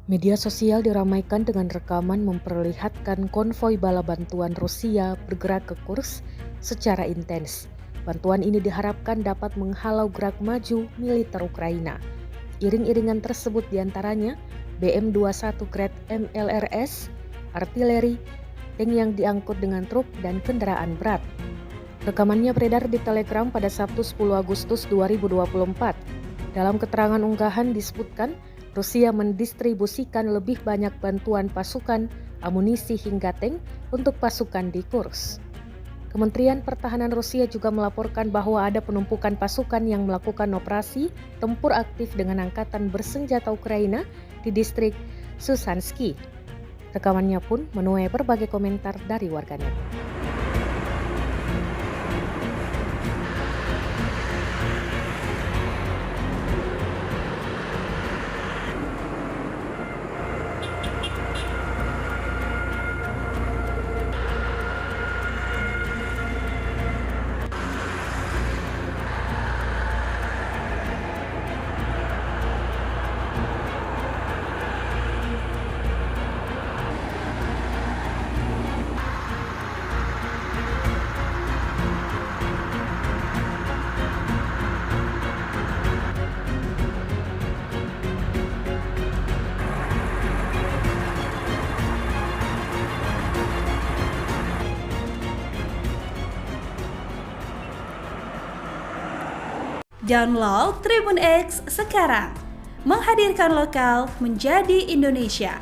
Media sosial diramaikan dengan rekaman memperlihatkan konvoi bala bantuan Rusia bergerak ke Kursk secara intens. Bantuan ini diharapkan dapat menghalau gerak maju militer Ukraina. Iring-iringan tersebut diantaranya BM-21 Kret MLRS, artileri, tank yang diangkut dengan truk dan kendaraan berat. Rekamannya beredar di Telegram pada Sabtu 10 Agustus 2024. Dalam keterangan unggahan disebutkan, Rusia mendistribusikan lebih banyak bantuan pasukan, amunisi hingga tank untuk pasukan di Kursk. Kementerian Pertahanan Rusia juga melaporkan bahwa ada penumpukan pasukan yang melakukan operasi tempur aktif dengan angkatan bersenjata Ukraina di distrik Susansky. Rekamannya pun menuai berbagai komentar dari warganet. Download Tribun X sekarang, menghadirkan lokal menjadi Indonesia.